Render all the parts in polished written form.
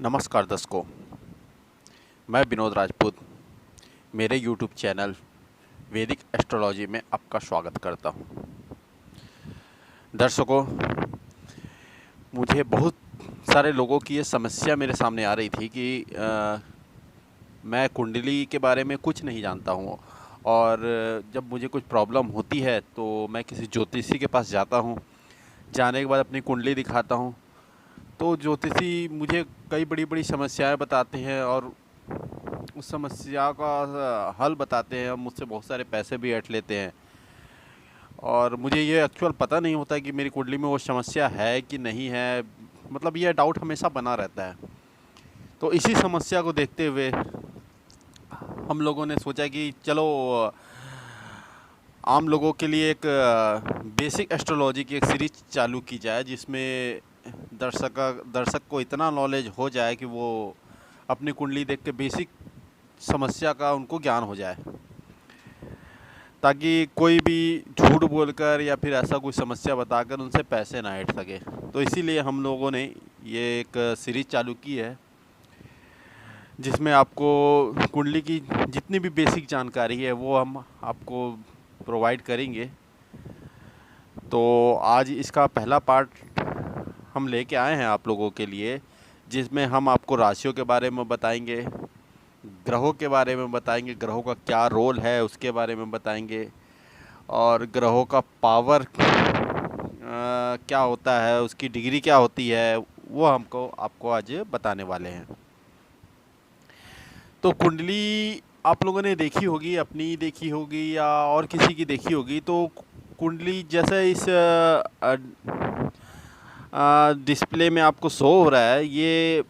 नमस्कार दर्शकों, मैं विनोद राजपूत मेरे यूट्यूब चैनल वैदिक एस्ट्रोलॉजी में आपका स्वागत करता हूं। दर्शकों, मुझे बहुत सारे लोगों की ये समस्या मेरे सामने आ रही थी कि मैं कुंडली के बारे में कुछ नहीं जानता हूं और जब मुझे कुछ प्रॉब्लम होती है तो मैं किसी ज्योतिषी के पास जाता हूं। जाने के बाद अपनी कुंडली दिखाता हूं तो ज्योतिषी मुझे कई बड़ी-बड़ी समस्याएं बताते हैं और उस समस्या का हल बताते हैं। मुझसे बहुत सारे पैसे भी ऐंठ लेते हैं और मुझे ये एक्चुअल पता नहीं होता कि मेरी कुंडली में वो समस्या है कि नहीं है। मतलब ये डाउट हमेशा बना रहता है। तो इसी समस्या को देखते हुए हम लोगों ने सोचा कि चलो आम लोगों के लिए एक बेसिक एस्ट्रोलॉजी की एक सीरीज चालू की जाए, जिसमें दर्शक को इतना नॉलेज हो जाए कि वो अपनी कुंडली देख के बेसिक समस्या का उनको ज्ञान हो जाए, ताकि कोई भी झूठ बोलकर या फिर ऐसा कोई समस्या बताकर उनसे पैसे ना ऐंठ सके। तो इसीलिए हम लोगों ने ये एक सीरीज चालू की है, जिसमें आपको कुंडली की जितनी भी बेसिक जानकारी है वो हम आपको प्रोवाइड करेंगे। तो आज इसका पहला पार्ट हम लेके आए हैं आप लोगों के लिए, जिसमें हम आपको राशियों के बारे में बताएंगे, ग्रहों के बारे में बताएंगे, ग्रहों का क्या रोल है उसके बारे में बताएंगे और ग्रहों का पावर क्या होता है, उसकी डिग्री क्या होती है, वो आपको आज बताने वाले हैं। तो कुंडली आप लोगों ने देखी होगी, अपनी देखी होगी या और किसी की देखी होगी। तो कुंडली जैसे इस डिस्प्ले में आपको शो हो रहा है, ये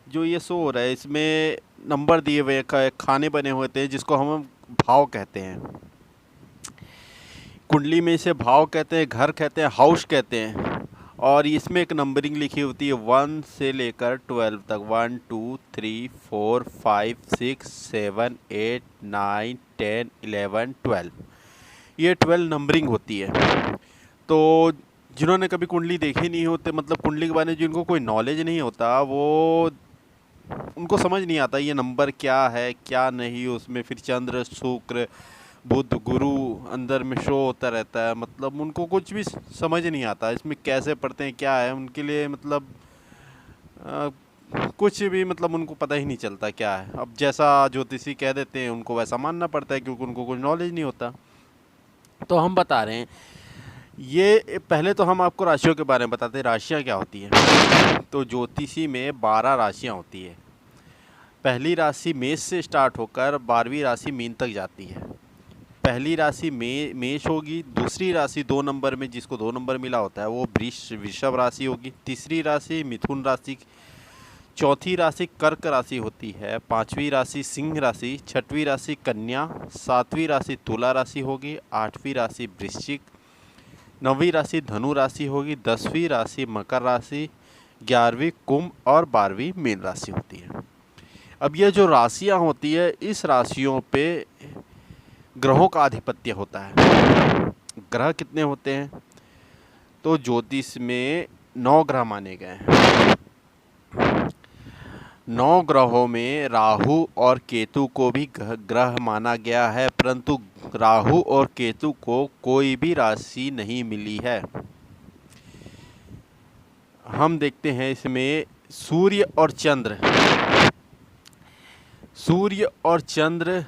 जो ये शो हो रहा है इसमें नंबर दिए हुए खाने बने हुए थे, जिसको हम भाव कहते हैं। कुंडली में इसे भाव कहते हैं, घर कहते हैं, हाउस कहते हैं। और इसमें एक नंबरिंग लिखी होती है 1 से लेकर 12 तक। 1 2 3 4 5 6 7 8 9 10 11 12, ये 12 नंबरिंग होती है। तो जिन्होंने कभी कुंडली देखी नहीं होते, मतलब कुंडली के बारे में जिनको कोई नॉलेज नहीं होता, वो उनको समझ नहीं आता ये नंबर क्या है क्या नहीं। उसमें फिर चंद्र, शुक्र, बुध, गुरु अंदर में शो होता रहता है। मतलब उनको कुछ भी समझ नहीं आता इसमें कैसे पढ़ते हैं, क्या है उनके लिए। मतलब अ, कुछ भी मतलब उनको पता ही नहीं चलता क्या है। अब जैसा ज्योतिषी कह देते हैं उनको वैसा मानना पड़ता है, क्योंकि उनको कुछ नॉलेज नहीं होता। तो हम बता रहे हैं, ये पहले तो हम आपको राशियों के बारे में बताते हैं, राशियाँ क्या होती हैं। तो ज्योतिषी में 12 राशियाँ होती है। पहली राशि मेष से स्टार्ट होकर 12वीं राशि मीन तक जाती है। पहली राशि मेष होगी। दूसरी राशि 2 नंबर में, जिसको 2 नंबर मिला होता है, वो वृषभ राशि होगी। तीसरी राशि मिथुन राशि। चौथी राशि कर्क राशि होती है। पांचवी राशि सिंह राशि। छठवीं राशि कन्या। सातवीं राशि तुला राशि होगी। आठवीं राशि वृश्चिक। नौवीं राशि धनु राशि होगी। 10वीं राशि मकर राशि। 11वीं कुंभ और 12वीं मीन राशि होती है। अब ये जो राशियां होती है, इस राशियों पे ग्रहों का आधिपत्य होता है। ग्रह कितने होते हैं? तो ज्योतिष में 9 ग्रह माने गए हैं। 9 ग्रहों में राहु और केतु को भी ग्रह माना गया है, परंतु राहु और केतु को कोई भी राशि नहीं मिली है। हम देखते हैं इसमें सूर्य और चंद्र। सूर्य और चंद्र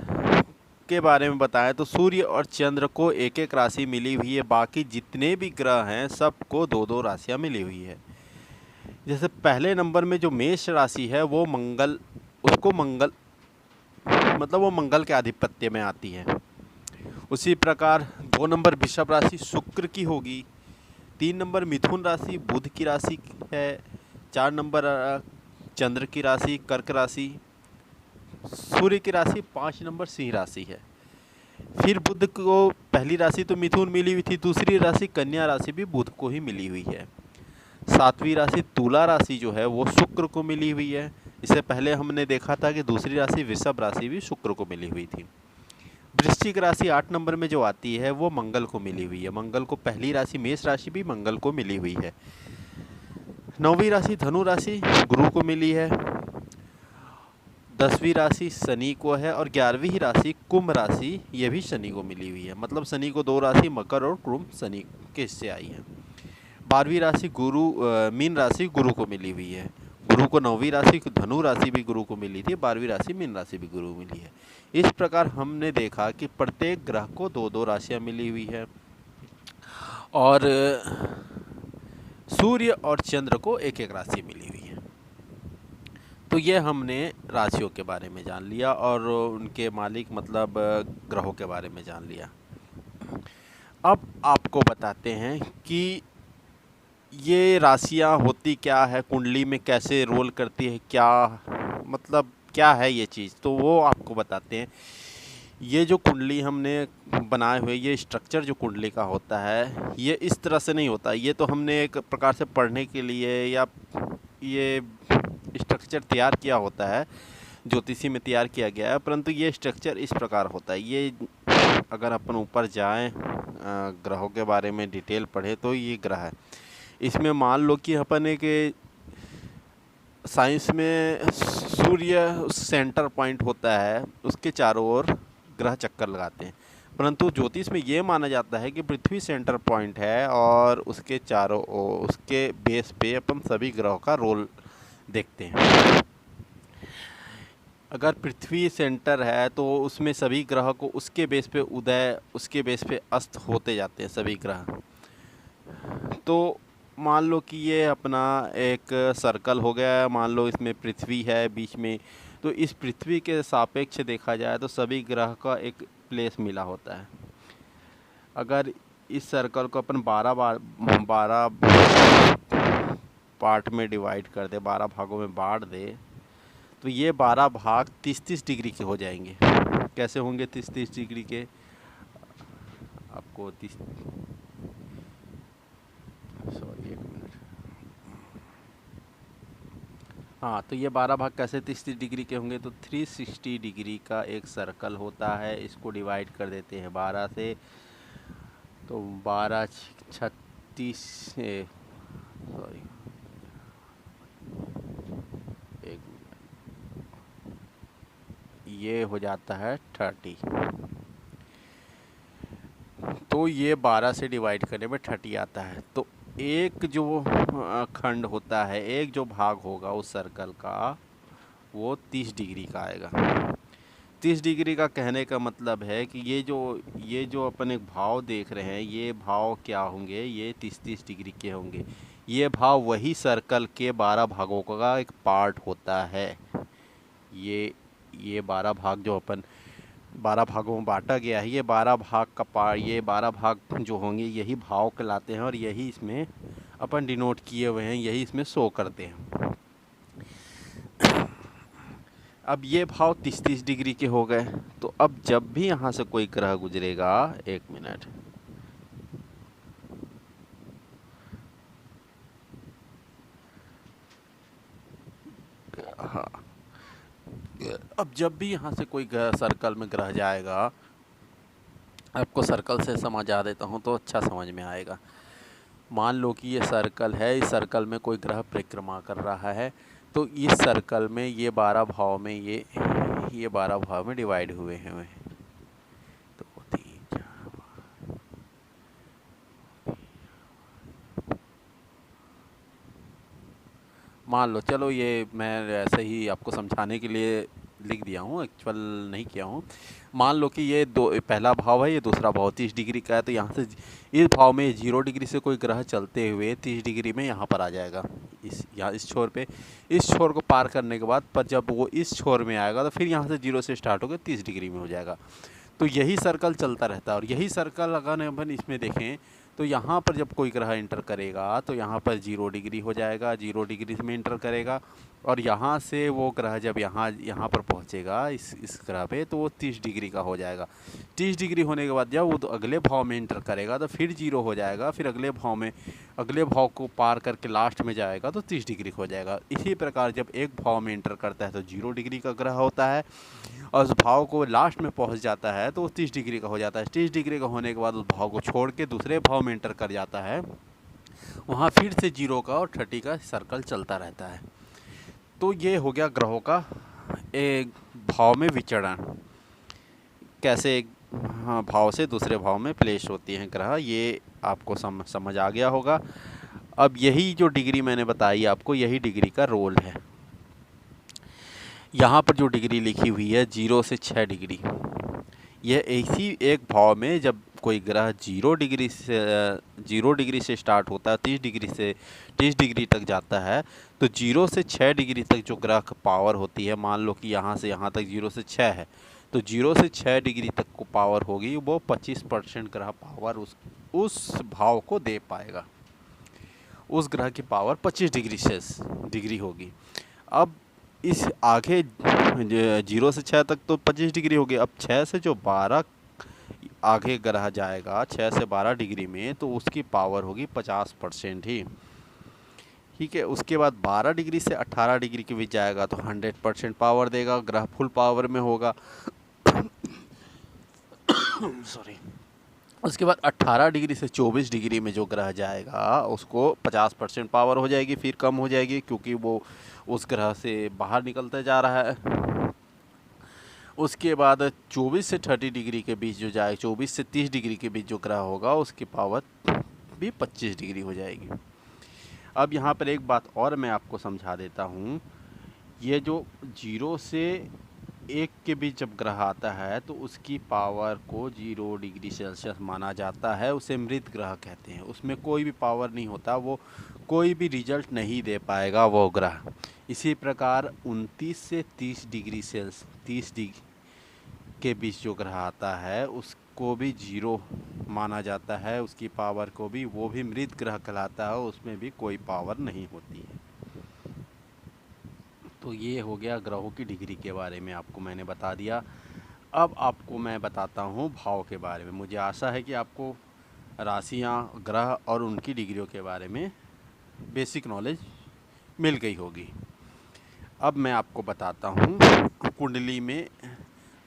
के बारे में बताएं तो सूर्य और चंद्र को एक एक राशि मिली हुई है। बाकी जितने भी ग्रह हैं सबको 2-2 राशियां मिली हुई है। जैसे पहले नंबर में जो मेष राशि है वो मंगल, उसको मंगल मतलब वो मंगल के आधिपत्य में आती है। उसी प्रकार 2 नंबर वृषभ राशि शुक्र की होगी। 3 नंबर मिथुन राशि बुध की राशि है। 4 नंबर चंद्र की राशि कर्क राशि। सूर्य की राशि 5 नंबर सिंह राशि है। फिर बुध को पहली राशि तो मिथुन मिली हुई थी, दूसरी राशि कन्या राशि भी बुध को ही मिली हुई है। 7वीं राशि तुला राशि जो है वो शुक्र को मिली हुई है। इससे पहले हमने देखा था कि दूसरी राशि वृषभ राशि भी शुक्र को मिली हुई थी। वृश्चिक राशि 8 नंबर में जो आती है वो मंगल को मिली हुई है। मंगल को पहली राशि मेष राशि भी मंगल को मिली हुई है। 9वीं राशि धनु राशि गुरु को मिली है, 10वीं राशि शनि को है और 11वीं राशि कुंभ राशि ये भी शनि को मिली हुई है। मतलब शनि को 2 राशि मकर और कुंभ शनि के हिस्से आई है। 12वीं राशि मीन राशि गुरु को मिली हुई है। गुरु को 9वीं राशि धनु राशि भी गुरु को मिली थी, 12वीं राशि मीन राशि भी गुरु को मिली है। इस प्रकार हमने देखा कि प्रत्येक ग्रह को 2-2 राशियां मिली हुई है और सूर्य और चंद्र को 1-1 राशि मिली हुई है। तो ये हमने राशियों के बारे में जान लिया और उनके मालिक मतलब ग्रहों के बारे में जान लिया। अब आपको बताते हैं कि ये राशियां होती क्या है, कुंडली में कैसे रोल करती है, क्या मतलब क्या है ये चीज़, तो वो आपको बताते हैं। ये जो कुंडली हमने बनाए हुए, ये स्ट्रक्चर जो कुंडली का होता है ये इस तरह से नहीं होता। ये तो हमने एक प्रकार से पढ़ने के लिए या ये स्ट्रक्चर तैयार किया होता है, ज्योतिषी में तैयार किया गया है, परंतु ये स्ट्रक्चर इस प्रकार होता है। ये अगर अपन ऊपर जाएं ग्रहों के बारे में डिटेल पढ़े तो ये ग्रह है। इसमें मान लो कि अपन एक साइंस में सूर्य सेंटर पॉइंट होता है, उसके चारों ओर ग्रह चक्कर लगाते हैं, परंतु ज्योतिष में ये माना जाता है कि पृथ्वी सेंटर पॉइंट है और उसके चारों ओर उसके बेस पे अपन सभी ग्रहों का रोल देखते हैं। अगर पृथ्वी सेंटर है तो उसमें सभी ग्रह को उसके बेस पे उदय, उसके बेस पे अस्त होते जाते हैं सभी ग्रह। तो मान लो कि ये अपना एक सर्कल हो गया, मान लो इसमें पृथ्वी है बीच में, तो इस पृथ्वी के सापेक्ष देखा जाए तो सभी ग्रह का एक प्लेस मिला होता है। अगर इस सर्कल को अपन 12 पार्ट में डिवाइड कर दे, 12 भागों में बांट दे, तो ये 12 भाग 30-30 डिग्री के हो जाएंगे। कैसे होंगे 30-30 डिग्री के? आपको 30 सॉरी 1 मिनट, हाँ, तो ये 12 भाग कैसे 30-30 डिग्री के होंगे? तो 360 डिग्री का एक सर्कल होता है, इसको डिवाइड कर देते हैं 12 से, तो 12 36 सॉरी 1 मिनट, ये हो जाता है 30। तो ये 12 से डिवाइड करने में 30 आता है। तो एक जो खंड होता है, एक जो भाग होगा उस सर्कल का, वो 30 डिग्री का आएगा। 30 डिग्री का कहने का मतलब है कि ये जो अपन एक भाव देख रहे हैं, ये भाव क्या होंगे? ये 30-30 डिग्री के होंगे। ये भाव वही सर्कल के 12 भागों का एक पार्ट होता है। ये 12 भाग जो अपन 12 भागों में बांटा गया है, ये 12 भाग का ये 12 भाग जो होंगे यही भाव कहलाते हैं और यही इसमें अपन डिनोट किए हुए हैं, यही इसमें शो करते हैं। अब ये भाव 30-30 डिग्री के हो गए, तो अब जब भी यहाँ से कोई ग्रह गुजरेगा, 1 मिनट, हाँ, अब जब भी यहाँ से कोई सर्कल में ग्रह जाएगा, आपको सर्कल से समझा देता हूँ तो अच्छा समझ में आएगा। मान लो कि ये सर्कल है, इस सर्कल में कोई ग्रह परिक्रमा कर रहा है, तो इस सर्कल में ये 12 भाव में ये 12 भाव में डिवाइड हुए हैं। तो 3 मान लो, चलो ये मैं ऐसे ही आपको समझाने के लिए लिख दिया हूँ, एक्चुअल नहीं किया हूँ। मान लो कि ये पहला भाव है, ये दूसरा भाव 30 डिग्री का है, तो यहाँ से इस भाव में 0 डिग्री से कोई ग्रह चलते हुए 30 डिग्री में यहाँ पर आ जाएगा, इस छोर पे। इस छोर को पार करने के बाद पर जब वो इस छोर में आएगा तो फिर यहाँ से 0 से स्टार्ट होकर 30 डिग्री में हो जाएगा। तो यही सर्कल चलता रहता है और यही सर्कल अगर अपन इसमें देखें तो यहाँ पर जब कोई ग्रह इंटर करेगा तो यहाँ पर 0 डिग्री हो जाएगा, 0 डिग्री में इंटर करेगा, और यहाँ से वो ग्रह जब यहाँ पर पहुँचेगा इस ग्रह पे, तो वो 30 डिग्री का हो जाएगा। 30 डिग्री होने के बाद जब वो तो अगले भाव में इंटर करेगा तो फिर 0 हो जाएगा, फिर अगले भाव को पार करके लास्ट में जाएगा तो 30 डिग्री हो जाएगा। इसी प्रकार जब एक भाव में इंटर करता है तो 0 डिग्री का ग्रह होता है, और उस भाव को लास्ट में पहुंच जाता है तो वो 30 डिग्री का हो जाता है। 30 डिग्री का होने के बाद उस भाव को छोड़ के दूसरे भाव में इंटर कर जाता है वहाँ फिर से 0 का और 30 का सर्कल चलता रहता है। तो ये हो गया ग्रहों का एक भाव में विचरण, कैसे एक भाव से दूसरे भाव में प्लेस होती हैं ग्रह, ये आपको समझ आ गया होगा। अब यही जो डिग्री मैंने बताई आपको, यही डिग्री का रोल है। यहाँ पर जो डिग्री लिखी हुई है 0 से 6 डिग्री, यह इसी एक भाव में जब कोई ग्रह 0 डिग्री से स्टार्ट होता है, 30 डिग्री तक जाता है, तो 0 से 6 डिग्री तक जो ग्रह की पावर होती है, मान लो कि यहाँ से यहाँ तक 0 से 6 है, तो 0 से 6 डिग्री तक को पावर होगी, वो 25% ग्रह पावर उस भाव को दे पाएगा। उस ग्रह की पावर 25 डिग्री होगी। अब इस आगे 0 से 6 तक तो 25 डिग्री होगी। अब 6 से जो 12 आगे ग्रह जाएगा, 6 से 12 डिग्री में, तो उसकी पावर होगी 50% ही। ठीक है। उसके बाद 12 डिग्री से 18 डिग्री के बीच जाएगा तो 100% पावर देगा, ग्रह फुल पावर में होगा। सॉरी। उसके बाद 18 डिग्री से 24 डिग्री में जो ग्रह जाएगा उसको 50% पावर हो जाएगी, फिर कम हो जाएगी क्योंकि वो उस ग्रह से बाहर निकलता जा रहा है। उसके बाद 24 से 30 डिग्री के बीच जो जाए, 24 से 30 डिग्री के बीच जो ग्रह होगा उसकी पावर भी 25 डिग्री हो जाएगी। अब यहाँ पर एक बात और मैं आपको समझा देता हूँ। ये जो 0 से 1 के बीच जब ग्रह आता है तो उसकी पावर को 0 डिग्री सेल्सियस माना जाता है, उसे मृत ग्रह कहते हैं। उसमें कोई भी पावर नहीं होता, वो कोई भी रिजल्ट नहीं दे पाएगा वो ग्रह। इसी प्रकार 29 से 30 डिग्री के बीच जो ग्रह आता है उसको भी 0 माना जाता है, उसकी पावर को भी, वो भी मृत ग्रह कहलाता है, उसमें भी कोई पावर नहीं होती है। तो ये हो गया ग्रहों की डिग्री के बारे में, आपको मैंने बता दिया। अब आपको मैं बताता हूँ भाव के बारे में। मुझे आशा है कि आपको राशियाँ, ग्रह और उनकी डिग्रियों के बारे में बेसिक नॉलेज मिल गई होगी। अब मैं आपको बताता हूँ कुंडली में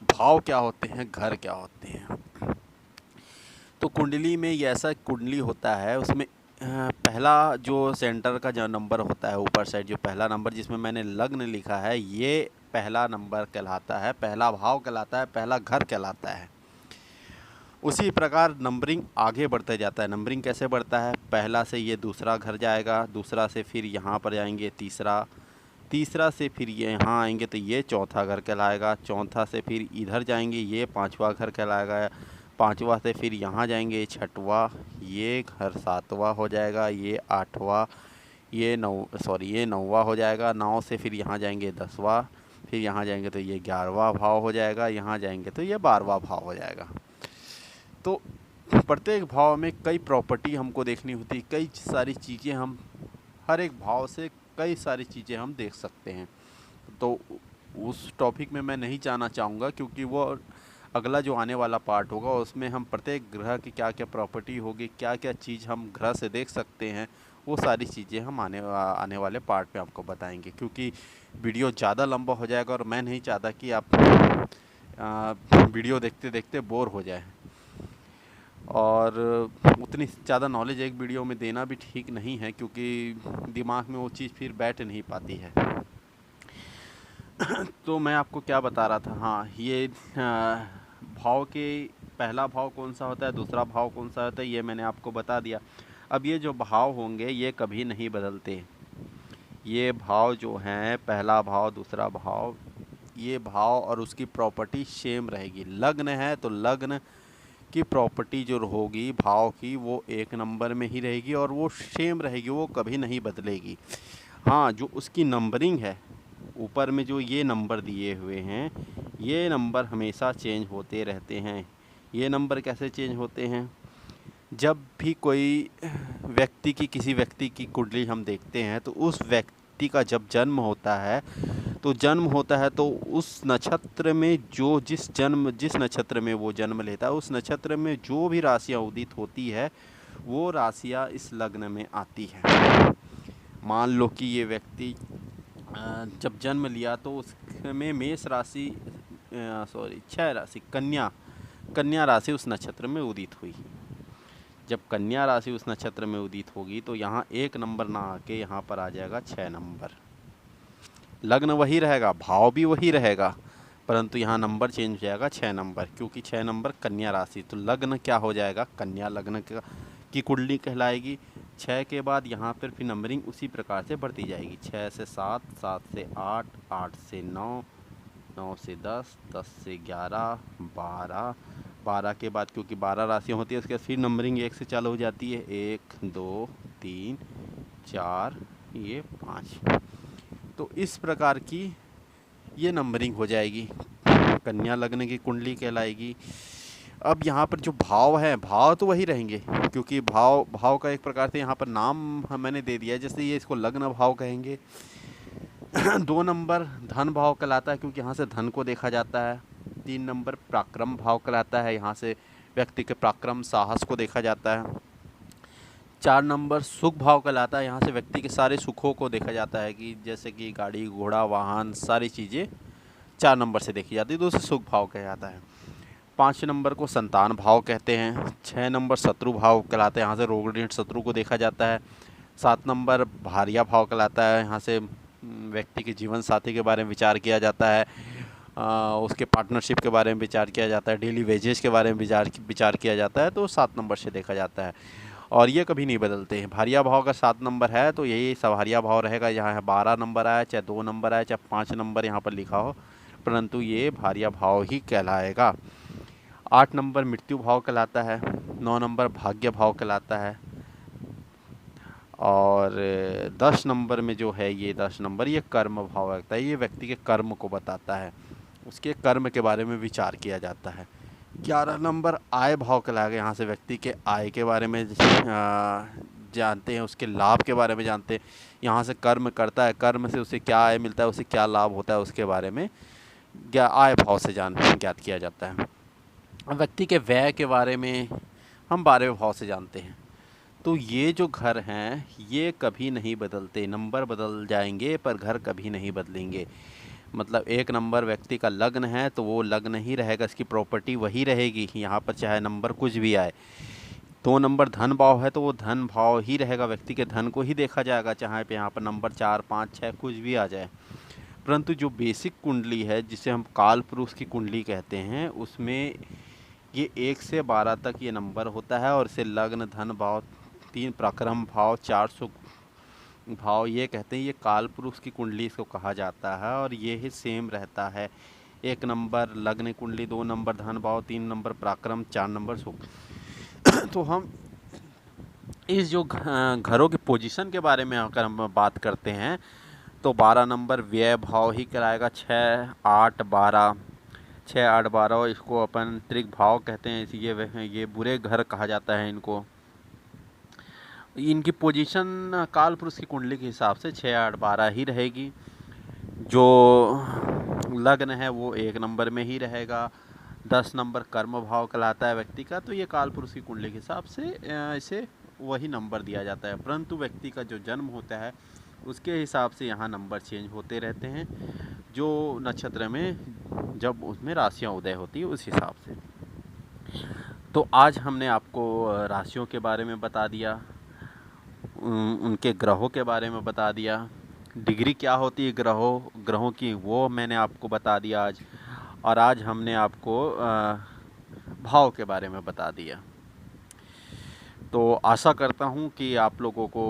भाव क्या होते हैं, घर क्या होते हैं। तो कुंडली में ये ऐसा कुंडली होता है, उसमें पहला जो सेंटर का जो नंबर होता है, ऊपर साइड जो पहला नंबर जिसमें मैंने लग्न लिखा है, ये पहला नंबर कहलाता है, पहला भाव कहलाता है, पहला घर कहलाता है। उसी प्रकार नंबरिंग आगे बढ़ते जाता है। नंबरिंग कैसे बढ़ता है, पहला से ये दूसरा घर जाएगा, दूसरा से फिर यहाँ पर जाएंगे तीसरा, तीसरा से फिर ये यहाँ आएंगे तो ये चौथा घर कहलाएगा, चौथा से फिर इधर जाएंगे ये पांचवा घर कहलाएगा, पांचवा से फिर यहाँ जाएंगे छठवा, ये घर सातवां हो जाएगा, ये आठवां, ये नौवां हो जाएगा, 9 से फिर यहाँ जाएंगे 10वां, फिर यहाँ जाएंगे तो ये 11वां भाव हो जाएगा, यहाँ जाएंगे तो ये 12वां भाव हो जाएगा। तो प्रत्येक भाव में कई प्रॉपर्टी हमको देखनी होती है, कई सारी चीज़ें हम हर एक भाव से कई सारी चीज़ें हम देख सकते हैं। तो उस टॉपिक में मैं नहीं जाना चाहूँगा क्योंकि वो अगला जो आने वाला पार्ट होगा उसमें हम प्रत्येक ग्रह की क्या क्या प्रॉपर्टी होगी, क्या क्या चीज़ हम ग्रह से देख सकते हैं, वो सारी चीज़ें हम आने वाले पार्ट में आपको बताएंगे। क्योंकि वीडियो ज़्यादा लंबा हो जाएगा और मैं नहीं चाहता कि आप वीडियो देखते देखते बोर हो जाए, और उतनी ज़्यादा नॉलेज एक वीडियो में देना भी ठीक नहीं है क्योंकि दिमाग में वो चीज़ फिर बैठ नहीं पाती है। तो मैं आपको क्या बता रहा था, हाँ, ये भाव के पहला भाव कौन सा होता है, दूसरा भाव कौन सा होता है, ये मैंने आपको बता दिया। अब ये जो भाव होंगे ये कभी नहीं बदलते। ये भाव जो हैं, पहला भाव, दूसरा भाव, ये भाव और उसकी प्रॉपर्टी सेम रहेगी। लग्न है तो लग्न की प्रॉपर्टी जो होगी भाव की, वो 1 नंबर में ही रहेगी और वो सेम रहेगी, वो कभी नहीं बदलेगी। हाँ, जो उसकी नंबरिंग है, ऊपर में जो ये नंबर दिए हुए हैं, ये नंबर हमेशा चेंज होते रहते हैं। ये नंबर कैसे चेंज होते हैं, जब भी कोई व्यक्ति की, किसी व्यक्ति की कुंडली हम देखते हैं तो उस व्यक्ति का जब जन्म होता है तो उस नक्षत्र में जो जिस नक्षत्र में वो जन्म लेता है, उस नक्षत्र में जो भी राशियाँ उदित होती है वो राशियाँ इस लग्न में आती है। मान लो कि ये व्यक्ति जब जन्म लिया तो उसमें मेष राशि, क्षय राशि, कन्या राशि उस नक्षत्र में उदित हुई। जब कन्या राशि उस नक्षत्र में उदित होगी तो यहाँ 1 नंबर ना आके यहाँ पर आ जाएगा 6 नंबर। लग्न वही रहेगा, भाव भी वही रहेगा, परंतु यहाँ नंबर चेंज हो जाएगा 6 नंबर, क्योंकि 6 नंबर कन्या राशि। तो लग्न क्या हो जाएगा, कन्या लग्न की कुंडली कहलाएगी। 6 के बाद यहाँ पर फिर नंबरिंग उसी प्रकार से बढ़ती जाएगी, 6 से 7, 7 से 8, 8 से 9, 9 से 10, 10 से 11, 12, 12 के बाद क्योंकि 12 राशियाँ होती है उसके बाद फिर नंबरिंग 1 से चालू हो जाती है, 1, 2, 3, 4, ये 5। तो इस प्रकार की ये नंबरिंग हो जाएगी, कन्या लग्न की कुंडली कहलाएगी। अब यहाँ पर जो भाव है, भाव तो वही रहेंगे, क्योंकि भाव का एक प्रकार से यहाँ पर नाम मैंने दे दिया है, जैसे ये इसको लग्न भाव कहेंगे। 2 नंबर धन भाव कहलाता है, क्योंकि यहाँ से धन को देखा जाता है। 3 नंबर पराक्रम भाव कहलाता है, यहाँ से व्यक्ति के पराक्रम साहस को देखा जाता है। 4 नंबर सुख भाव कहलाता है, यहाँ से व्यक्ति के सारे सुखों को देखा जाता है, कि जैसे कि गाड़ी घोड़ा वाहन सारी चीज़ें 4 नंबर से देखी जाती है, तो उसे सुख भाव कहा जाता है। 5 नंबर को संतान भाव कहते हैं। 6 नंबर शत्रु भाव कहलाता है, यहाँ से रोग ऋण शत्रु को देखा जाता है। 7 नंबर भार्या भाव कहलाता है, यहाँ से व्यक्ति के जीवन साथी के बारे में विचार किया जाता है, उसके पार्टनरशिप के बारे में विचार किया जाता है, डेली वेजेस के बारे में विचार किया जाता है, तो 7 नंबर से देखा जाता है। और ये कभी नहीं बदलते हैं। भार्या भाव का 7 नंबर है तो यही सभार्या भाव रहेगा, यहाँ 12 नंबर आया, चाहे 2 नंबर आया, चाहे 5 नंबर यहाँ पर लिखा हो, परंतु ये भार्या भाव ही कहलाएगा। 8 नंबर मृत्यु भाव कहलाता है। 9 नंबर भाग्य भाव कहलाता है। और 10 नंबर में जो है ये 10 नंबर ये कर्म भाव लगता है, ये व्यक्ति के कर्म को बताता है, उसके कर्म के बारे में विचार किया जाता है। 11 नंबर आय भाव कहलाएगा, यहाँ से व्यक्ति के आय के बारे में जानते हैं, उसके लाभ के बारे में जानते हैं। यहाँ से कर्म करता है, कर्म से उसे क्या आय मिलता है, उसे क्या लाभ होता है, उसके बारे में आय भाव से ज्ञात किया जाता है। व्यक्ति के व्यय के बारे में हम 12वें भाव से जानते हैं। तो ये जो घर हैं ये कभी नहीं बदलते, नंबर बदल जाएंगे पर घर कभी नहीं बदलेंगे। मतलब 1 नंबर व्यक्ति का लग्न है तो वो लग्न ही रहेगा, इसकी प्रॉपर्टी वही रहेगी, यहाँ पर चाहे नंबर कुछ भी आए। 2 नंबर धन भाव है तो वो धन भाव ही रहेगा, व्यक्ति के धन को ही देखा जाएगा, चाहे पे यहाँ पर नंबर 4, 5, 6 कुछ भी आ जाए। परंतु जो बेसिक कुंडली है जिसे हम काल पुरुष की कुंडली कहते हैं, उसमें ये 1 से 12 तक ये नंबर होता है, और इसे लग्न धन भाव, 3 पराक्रम भाव, 4 सुख भाव ये कहते हैं। ये काल पुरुष की कुंडली इसको कहा जाता है, और ये ही सेम रहता है। 1 नंबर लग्न कुंडली, 2 नंबर धन भाव, 3 नंबर पराक्रम, 4 नंबर सुख। तो हम इस जो घरों के पोजीशन के बारे में अगर हम बात करते हैं तो 12 नंबर व्यय भाव ही कराएगा। 6, 8, 12, 6, 8, 12 इसको अपन त्रिक भाव कहते हैं, ये बुरे घर कहा जाता है इनको। इनकी पोजीशन काल पुरुष की कुंडली के हिसाब से 6, 8, 12 ही रहेगी। जो लग्न है वो 1 नंबर में ही रहेगा। 10 नंबर कर्म भाव कहलाता है व्यक्ति का, तो ये काल पुरुष की कुंडली के हिसाब से इसे वही नंबर दिया जाता है। परंतु व्यक्ति का जो जन्म होता है उसके हिसाब से यहाँ नंबर चेंज होते रहते हैं, जो नक्षत्र में जब उसमें राशियाँ उदय होती है उस हिसाब से। तो आज हमने आपको राशियों के बारे में बता दिया, उनके ग्रहों के बारे में बता दिया, डिग्री क्या होती है ग्रहों की वो मैंने आपको बता दिया आज। और आज हमने आपको भाव के बारे में बता दिया। तो आशा करता हूँ कि आप लोगों को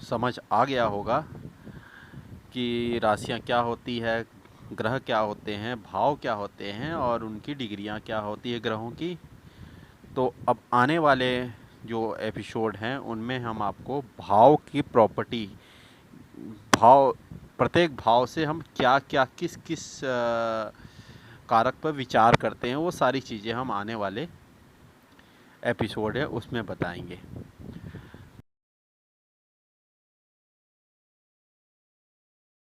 समझ आ गया होगा कि राशियाँ क्या होती है, ग्रह क्या होते हैं, भाव क्या होते हैं और उनकी डिग्रियाँ क्या होती है ग्रहों की। तो अब आने वाले जो एपिसोड हैं उनमें हम आपको भाव की प्रॉपर्टी, प्रत्येक भाव से हम क्या क्या किस किस कारक पर विचार करते हैं, वो सारी चीज़ें हम आने वाले एपिसोड है उसमें बताएंगे।